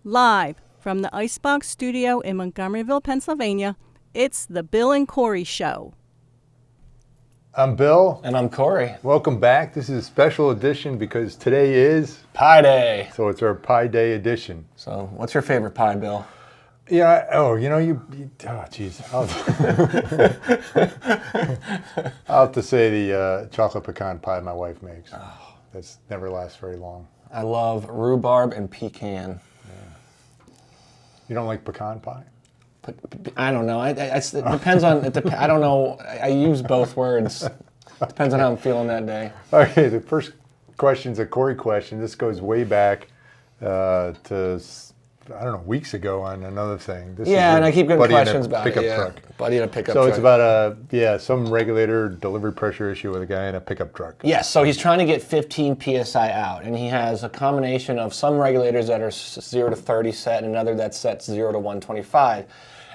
Live from the Icebox Studio in Montgomeryville, Pennsylvania, it's the Bill and Corey Show. I'm Bill. And I'm Corey. Welcome back. This is a special edition because today is Pie Day. So it's our Pie Day edition. So what's your favorite pie, Bill? Yeah, oh, jeez. I'll have to say the chocolate pecan pie my wife makes. Oh. That's never lasts very long. I love rhubarb and pecan. You don't like pecan pie? I don't know. It depends on. I don't know. I use both words. Depends on how I'm feeling that day. Okay, the first question's a Corey question. This goes way back to, I don't know, weeks ago on another thing. This yeah, is and I keep getting questions about pickup it. Yeah. truck. Buddy in a pickup so truck. it's about some regulator delivery pressure issue with a guy in a pickup truck. Yes, so he's trying to get 15 psi out, and he has a combination of some regulators that are 0 to 30 set and another that's set 0 to 125.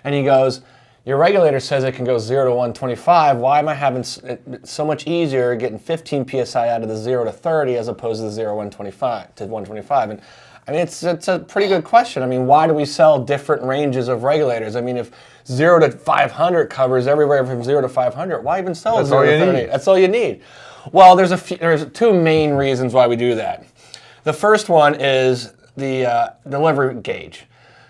And he goes, your regulator says it can go 0 to 125. Why am I having it so much easier getting 15 psi out of the 0 to 30 as opposed to the 0 to 125? And I mean, it's a pretty good question. I mean, why do we sell different ranges of regulators? I mean, if 0 to 500 covers everywhere from 0 to 500, why even sell 0 to 30? That's all you need. Well, there's two main reasons why we do that. The first one is the delivery gauge.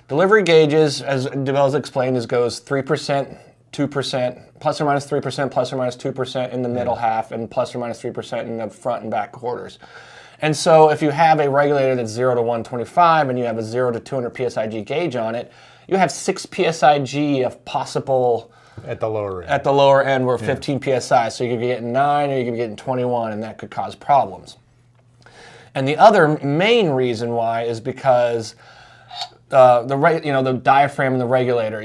Delivery gauges, as Bill's explained, goes 3%, 2%, plus or minus 3%, plus or minus 2% in the middle half, and plus or minus 3% in the front and back quarters. And so if you have a regulator that's 0 to 125 and you have a 0 to 200 PSIG gauge on it, you have 6 PSIG of possible... At the lower end. At the lower end, we're 15 PSI. So you could be getting 9 or you could be getting 21, and that could cause problems. And the other main reason why is because the diaphragm and the regulator,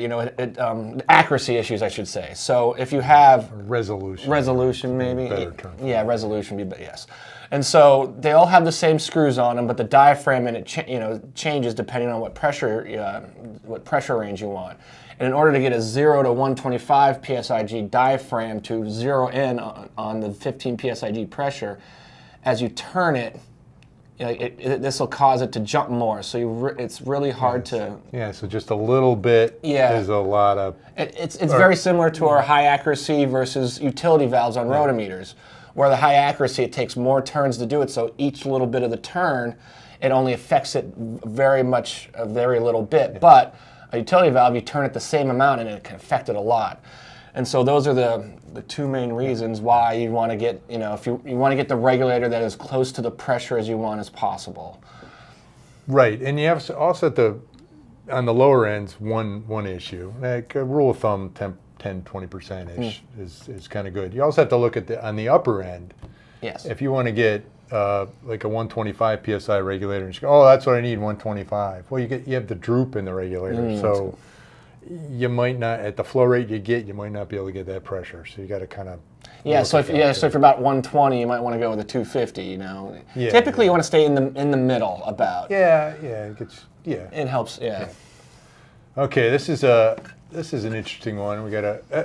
accuracy issues, I should say. So if you have... Resolution, maybe. Better term. Yeah, resolution, yes. And so they all have the same screws on them, but the diaphragm in it changes depending on what pressure range you want. And in order to get a 0 to 125 PSIG diaphragm to zero in on the 15 PSIG pressure, as you turn it, this will cause it to jump more. So it's really hard to... Yeah, so just a little bit is a lot of... It's very similar to our high accuracy versus utility valves on rotometers, where the high accuracy, it takes more turns to do it, so each little bit of the turn, it only affects it very little bit. Yeah. But a utility valve, you turn it the same amount and it can affect it a lot. And so those are the two main reasons why you want to get, if you want to get the regulator that is close to the pressure as you want as possible. Right, and you have also on the lower ends, one issue. Like a rule of thumb, 10-20%-ish is kind of good. You also have to look at on the upper end. Yes. If you want to get like a 125 PSI regulator, and you go, oh, that's what I need, 125. Well, you have the droop in the regulator, so you might not, at the flow rate you might not be able to get that pressure. So you got to kind of... So if you're about 120, you might want to go with a 250. Yeah, typically you want to stay in the middle about. It helps. Yeah. Okay, this is an interesting one.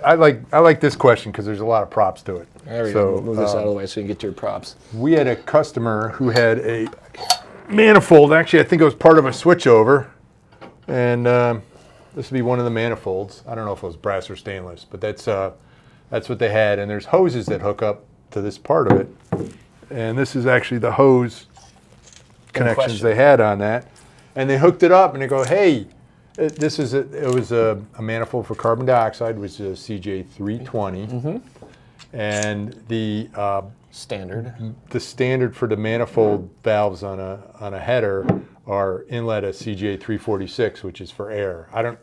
I like this question because there's a lot of props to it. There we go. Move this out of the way so you can get to your props. We had a customer who had a manifold. Actually, I think it was part of a switchover, and this would be one of the manifolds. I don't know if it was brass or stainless, but that's what they had. And there's hoses that hook up to this part of it, and this is actually the hose connections they had on that. And they hooked it up, and they go, hey. It was a manifold for carbon dioxide, which is a CJ320, and the standard for the manifold valves on a header are inlet a CJ346, which is for air. I don't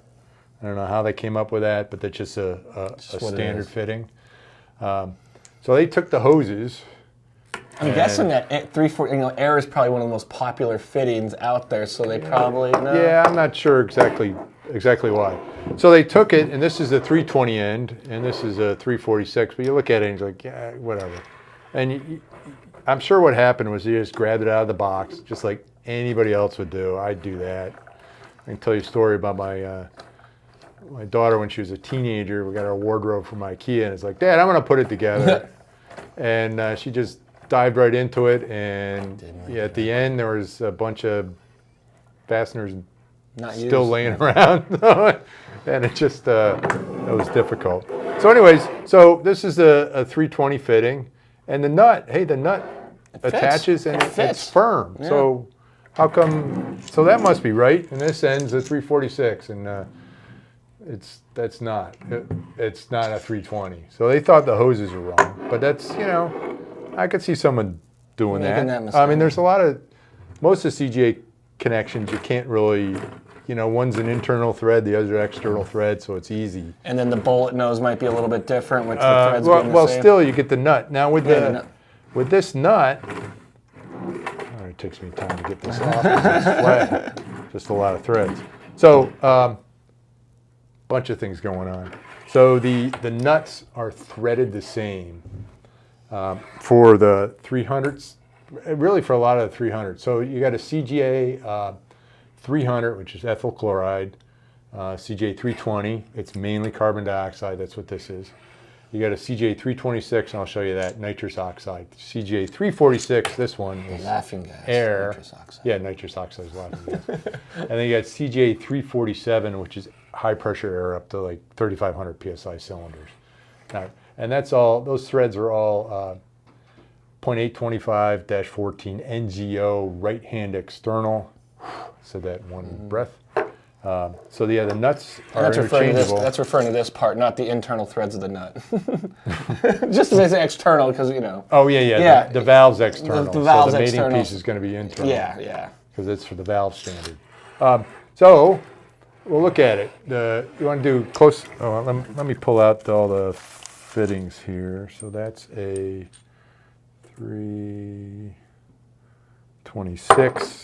know how they came up with that, but that's just a standard fitting. So they took the hoses. I'm guessing that air is probably one of the most popular fittings out there, so they probably know. Yeah, I'm not sure exactly why. So they took it, and this is a 320 end, and this is a 346, but you look at it and you're like, yeah, whatever. And I'm sure what happened was you just grabbed it out of the box, just like anybody else would do. I'd do that. I can tell you a story about my daughter when she was a teenager. We got our wardrobe from IKEA, and it's like, Dad, I'm going to put it together. And she just dived right into it, and at the end there was a bunch of fasteners Not still used. laying around, and it just it was difficult. So anyways, so this is a 320 fitting, and the nut, hey, the nut attaches and it's firm. Yeah. So how come? So that must be right. And this ends at 346, and it's not. It's not a 320. So they thought the hoses were wrong, but that's, you know, I could see someone doing Making that. that mistake. I mean, there's a lot of most of the CGA connections you can't really. You know, one's an internal thread, the other's an external thread, so it's easy. And then the bullet nose might be a little bit different, which the threads being the well, same. still, you get the nut. Now with the nut. with this nut, oh, it takes me time to get this off. It's flat. Just a lot of threads. So, bunch of things going on. So the nuts are threaded the same for the 300s, really for a lot of the 300s. So you got a CGA 300, which is ethyl chloride, CGA 320, it's mainly carbon dioxide, that's what this is. You got a CGA 326, and I'll show you that, nitrous oxide. CGA 346, this one is laughing gas, air. Nitrous oxide. Yeah, nitrous oxide is laughing gas. And then you got CGA 347, which is high pressure air up to like 3,500 PSI cylinders. Now, and that's all, those threads are all 0.825-14 NGO right-hand external. Said that in one breath. So yeah, the nuts are interchangeable. That's referring to this part, not the internal threads of the nut. Just to say external, because you know. Oh yeah. The valve's external. The valve's so the mating external. piece is going to be internal. Yeah. Because it's for the valve standard. So we'll look at it. You want to do close? Oh, let me pull out all the fittings here. So that's a 326.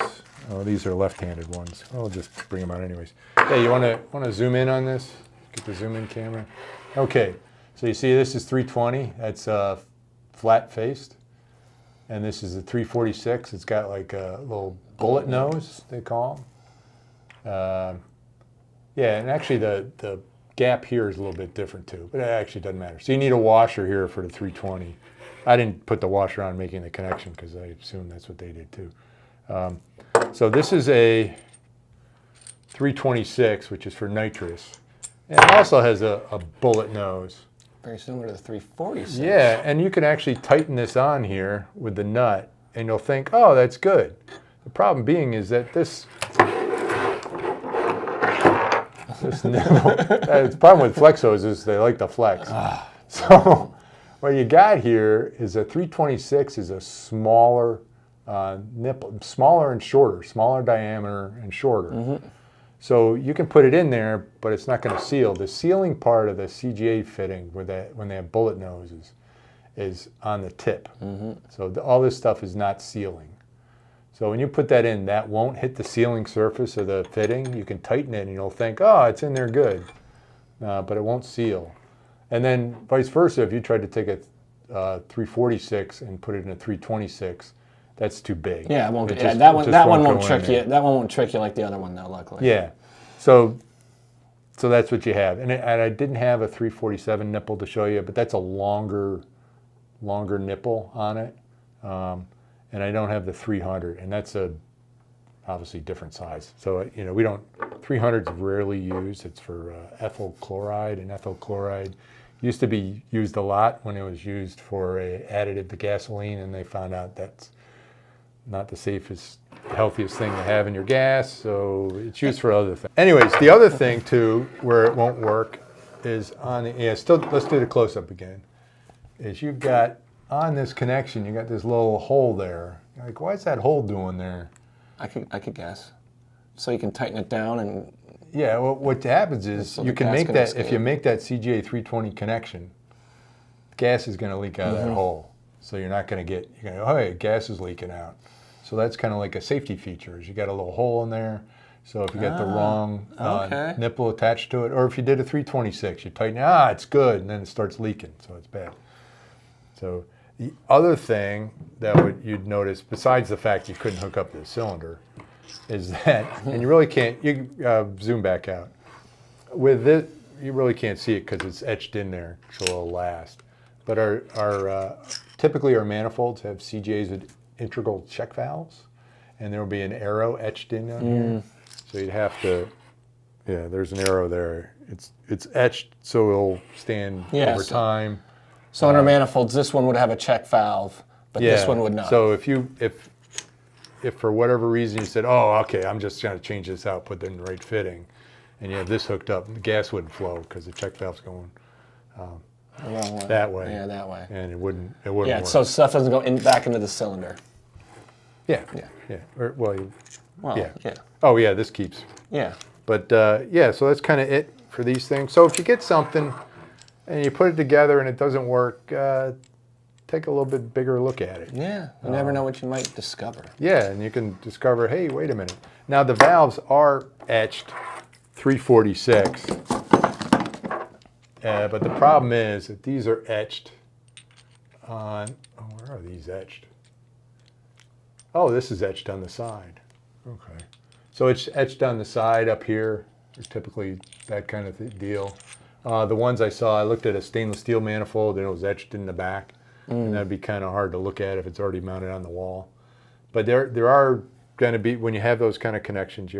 Oh, these are left-handed ones. I'll just bring them out anyways. Hey, you want to zoom in on this? Get the zoom in camera. Okay, so you see this is 320. That's flat-faced, and this is a 346. It's got like a little bullet nose, they call them. Yeah, and actually the gap here is a little bit different too, but it actually doesn't matter. So you need a washer here for the 320. I didn't put the washer on making the connection because I assume that's what they did too. So this is a 326, which is for nitrous. And it also has a bullet nose. Very similar to the 346. Yeah, and you can actually tighten this on here with the nut, and you'll think, oh, that's good. The problem being is that this the problem with flex hoses, they like to flex. So what you got here is a 326 is a smaller nipple, smaller and shorter, smaller diameter and shorter. Mm-hmm. So you can put it in there, but it's not going to seal. The sealing part of the CGA fitting, when they have bullet noses, is on the tip. Mm-hmm. So all this stuff is not sealing. So when you put that in, that won't hit the sealing surface of the fitting. You can tighten it and you'll think, oh, it's in there good. But it won't seal. And then vice versa, if you tried to take a 346 and put it in a 326, that's too big. Yeah, it won't. That one won't trick you. That one won't trick you like the other one, though. Luckily. Yeah. So that's what you have. And I didn't have a 347 nipple to show you, but that's a longer nipple on it. And I don't have the 300, and that's obviously different size. So we don't. 300 is rarely used. It's for ethyl chloride, and ethyl chloride used to be used a lot when it was used for a additive to gasoline, and they found out that's not the safest, healthiest thing to have in your gas. So it's used for other things. Anyways, the other thing too, where it won't work, is on the let's do the close up again. Is you've got on this connection, you got this little hole there. You're like, why is that hole doing there? I could guess. So you can tighten it down and. Yeah, well, what happens is you can make that, if you make that CGA 320 connection, gas is going to leak out of that hole. So you're not going to get, you're going to go, oh, hey, gas is leaking out. So that's kind of like a safety feature, is you got a little hole in there. So if you got the wrong nipple attached to it, or if you did a 326, you tighten it, it's good, and then it starts leaking, so it's bad. So the other thing that you'd notice, besides the fact you couldn't hook up the cylinder, is that, and you really can't, you zoom back out. With this, you really can't see it because it's etched in there, so it'll last. But typically our manifolds have CGAs with integral check valves, and there will be an arrow etched in on here. So you'd have to, yeah, there's an arrow there. It's etched so it'll stand over time. So in our manifolds, this one would have a check valve, but this one would not. So if for whatever reason you said, oh, okay, I'm just going to change this out, put it in the right fitting, and you have this hooked up, the gas wouldn't flow because the check valve's going that way. Yeah, that way. And it wouldn't work. So stuff doesn't go back into the cylinder. Yeah. Or, yeah. Oh, yeah, this keeps. Yeah. But, yeah, so that's kind of it for these things. So if you get something and you put it together and it doesn't work, take a little bit bigger look at it. Yeah, you never know what you might discover. Yeah, and you can discover, hey, wait a minute. Now, the valves are etched 346, but the problem is that these are etched on, where are these etched? Oh, this is etched on the side. Okay. So it's etched on the side up here. There's typically that kind of deal. The ones I saw, I looked at a stainless steel manifold and it was etched in the back. And that'd be kind of hard to look at if it's already mounted on the wall. But there are going to be, when you have those kind of connections,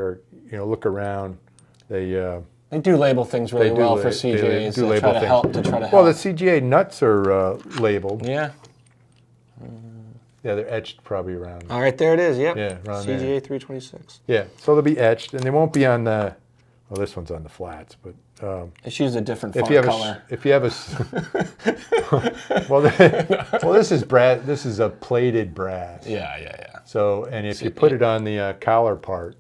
look around. They do label things really well for CGAs. They try to help. Well, the CGA nuts are labeled. Yeah. Yeah, they're etched probably around. All right, there it is. Yep. Yeah, around CGA there. 326. Yeah, so they'll be etched, and they won't be on the. Well, this one's on the flats, but. It's used a different font color. If you have a, well, this is brass. This is a plated brass. Yeah. So, and if you put it on the collar part,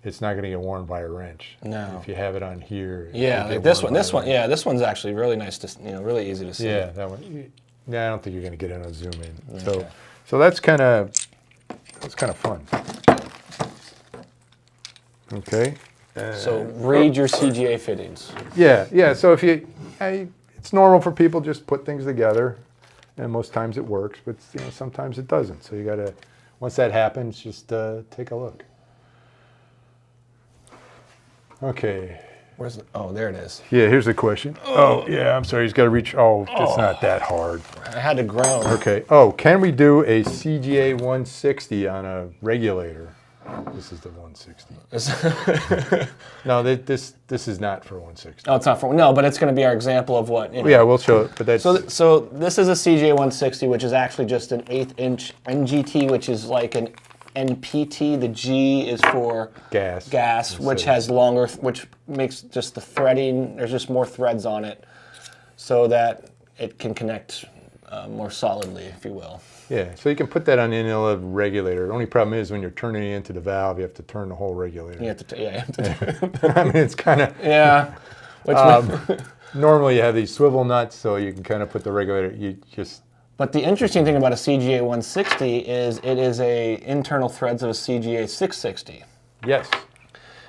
it's not going to get worn by a wrench. No. If you have it on here. Yeah, like this one. This one's actually really nice to, really easy to see. Yeah, that one. Yeah, I don't think you're going to get in a zoom in. Okay. So that's kind of fun. Okay. So read your CGA fittings. Yeah. So if it's normal for people just put things together, and most times it works, but sometimes it doesn't. So you got to, once that happens, just take a look. Okay. Where's the, oh, there it is. Yeah, here's the question. Oh, yeah, I'm sorry. He's got to reach. Oh, it's not that hard. I had to groan. Okay. Oh, can we do a CGA 160 on a regulator? This is the 160. No, this is not for 160. Oh, it's not for, no, but it's going to be our example of what. Yeah, we'll show it. But that's so this is a CGA 160, which is actually just an 1/8 inch NGT, which is like an NPT. The G is for gas, which has longer, which makes just the threading. There's just more threads on it, so that it can connect more solidly, if you will. Yeah, so you can put that on any regulator. The only problem is when you're turning it into the valve, you have to turn the whole regulator. You have to, you have to. I mean, it's kind of normally you have these swivel nuts, so you can kind of put the regulator. But the interesting thing about a CGA 160 is it is internal threads of a CGA 660. Yes.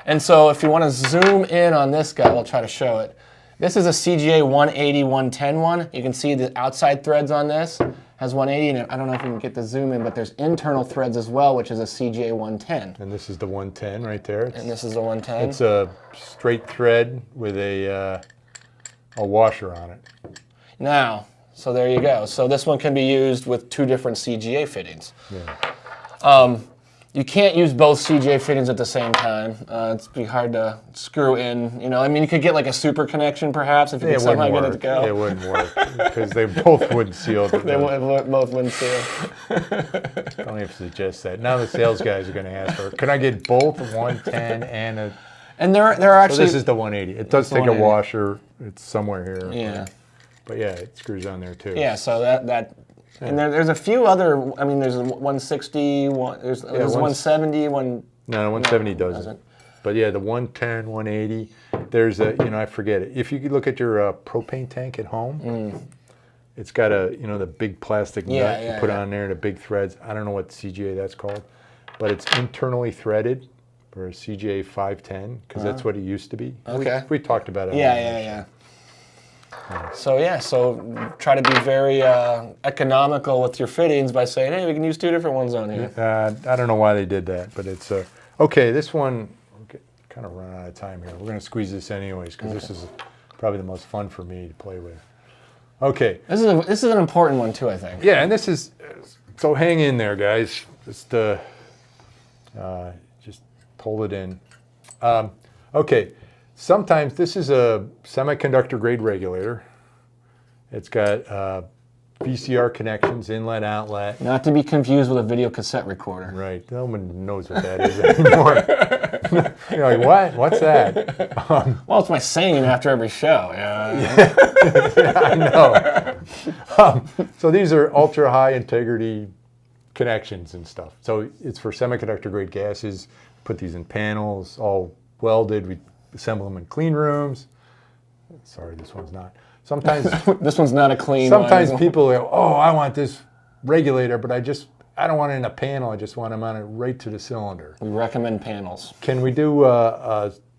And so if you want to zoom in on this guy, we'll try to show it. This is a CGA 180, 110 one. You can see the outside threads on this has 180, and I don't know if you can get the zoom in, but there's internal threads as well, which is a CGA 110. And this is the 110 right there. And this is the 110. It's a straight thread with a washer on it. Now, so there you go. So this one can be used with two different CGA fittings. Yeah. You can't use both CGA fittings at the same time. It's be hard to screw in. I mean, you could get like a super connection perhaps if you could somehow get it to go. It wouldn't work because they both wouldn't seal. They both wouldn't seal. Don't even suggest that. Now the sales guys are going to ask for, can I get both 110 and a... And there are actually... So this is the 180. It does take a washer. It's somewhere here. Yeah. But yeah, it screws on there too. Yeah, so that and there's a few other, I mean, there's a 160, there's 170, one... No, 170 doesn't. But yeah, the 110, 180, there's a, I forget it. If you could look at your propane tank at home, it's got a, the big plastic nut you put on there and the big threads. I don't know what CGA that's called, but it's internally threaded for a CGA 510, because that's what it used to be. Okay. We talked about it. Yeah. So try to be very economical with your fittings by saying, hey, we can use two different ones on here. I don't know why they did that, but it's okay. This one, we're kind of running out of time here. We're going to squeeze this anyways because this is probably the most fun for me to play with. Okay. This is an important one too, I think. Yeah, and this is so hang in there, guys. Just hold it in. Okay, sometimes this is a semiconductor grade regulator. It's got VCR connections, inlet, outlet. Not to be confused with a video cassette recorder. Right, no one knows what that is anymore. You're like, what? What's that? Well, it's my saying after every show. Yeah. I know. So these are ultra high integrity connections and stuff. So it's for semiconductor grade gases. Put these in panels, all welded. We assemble them in clean rooms. Sorry, this one's not. Sometimes This one's not a clean sometimes one. people go, oh, I want this regulator, but I don't want it in a panel. I just want to mount it right to the cylinder. We recommend panels. Can we do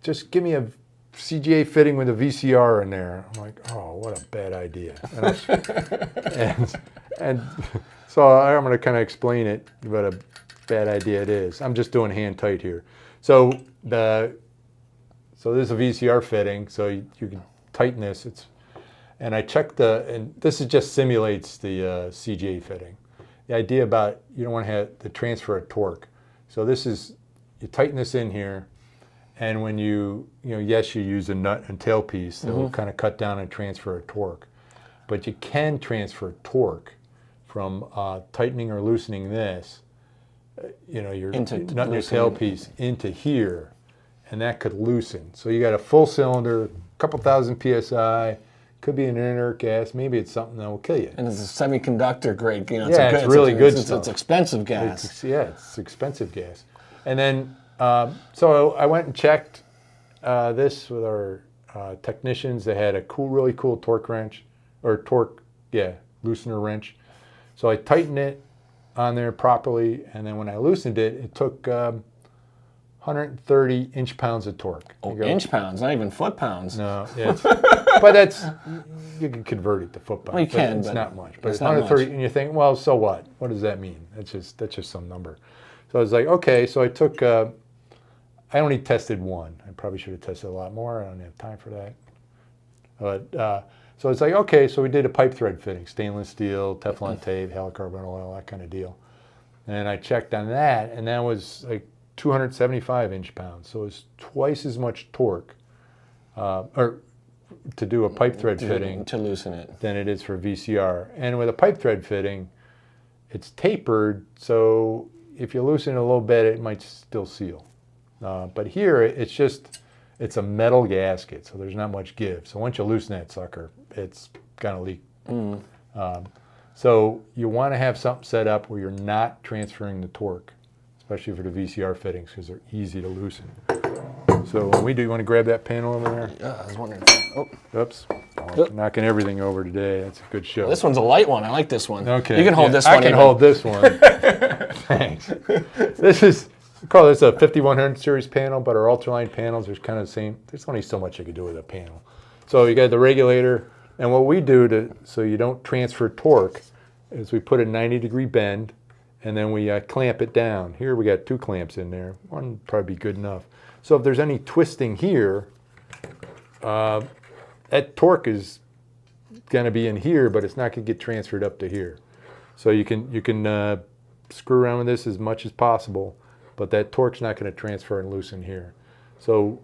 just give me a CGA fitting with a VCR in there? I'm like, oh, what a bad idea. And so I'm going to kind of explain it, what a bad idea it is. I'm just doing hand tight here. So this is a VCR fitting, so you can tighten this. And I checked and this just simulates the CGA fitting. The idea about you don't want to have the transfer of torque. So you tighten this in here, and when yes, you use a nut and tail piece that will kind of cut down and transfer a torque. But you can transfer torque from tightening or loosening this, your nut and your tail piece into here, and that could loosen. So you got a full cylinder, a couple thousand PSI, could be an inert gas, maybe it's something that will kill you. And it's a semiconductor grade, it's really good stuff. It's expensive gas. It's expensive gas. And then, so I went and checked this with our technicians. They had a really cool torque wrench, or loosener wrench. So I tightened it on there properly, and then when I loosened it, it took 130 inch-pounds of torque. Oh, inch-pounds, not even foot-pounds. No, but you can convert it to foot-pounds. Well, you can, it's but not much. But it's it's not 130, much. and you think, well, so what? What does that mean? That's just some number. So I was like, okay, so I took, I only tested one. I probably should have tested a lot more. I don't have time for that. But, so it's like, okay, so we did a pipe thread fitting, stainless steel, Teflon tape, halocarbon oil, that kind of deal. And I checked on that, and that was like 275 inch-pounds. So it's twice as much torque, or to do a pipe thread fitting to loosen it than it is for VCR. And with a pipe thread fitting, it's tapered, so if you loosen it a little bit, it might still seal. But here, it's a metal gasket, so there's not much give. So once you loosen that sucker, it's gonna leak. So you want to have something set up where you're not transferring the torque, especially for the VCR fittings, because they're easy to loosen. So when we do, you want to grab that panel over there? Yeah, I was wondering. Oops. Oh, knocking everything over today. That's a good show. This one's a light one. I like this one. Okay. You can hold this one. I can hold this one. Thanks. We call this a 5100 series panel, but our ultraline panels are kind of the same. There's only so much you can do with a panel. So you got the regulator, and what we do so you don't transfer torque is we put a 90-degree bend, and then we clamp it down. Here we got 2 clamps in there. One would probably be good enough. So if there's any twisting here, that torque is going to be in here, but it's not going to get transferred up to here. So you can screw around with this as much as possible, but that torque's not going to transfer and loosen here. So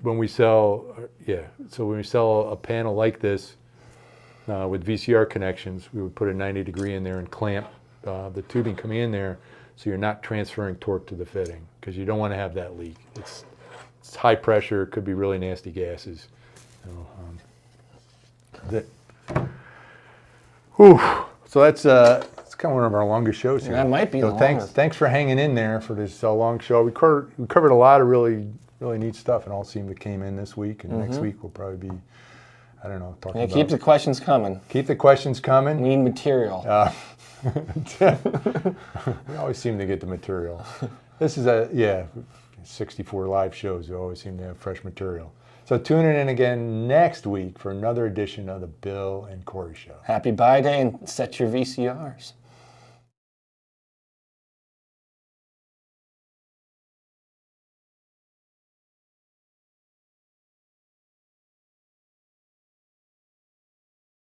when we sell, a panel like this with VCR connections, we would put a 90-degree in there and clamp the tubing coming in there, so you're not transferring torque to the fitting, because you don't want to have that leak. It's high pressure, it could be really nasty gases. So that's kind of one of our longest shows here. That might be the longest. Thanks for hanging in there for this long show. We covered a lot of really neat stuff, and all seemed to came in this week. And next week we'll probably be, I don't know, talking about. Keep the questions coming. Keep the questions coming. We need material. We always seem to get the material. This is 64 live shows. We always seem to have fresh material. So tune in again next week for another edition of the Bill and Corey Show. Happy Buy Day and set your VCRs.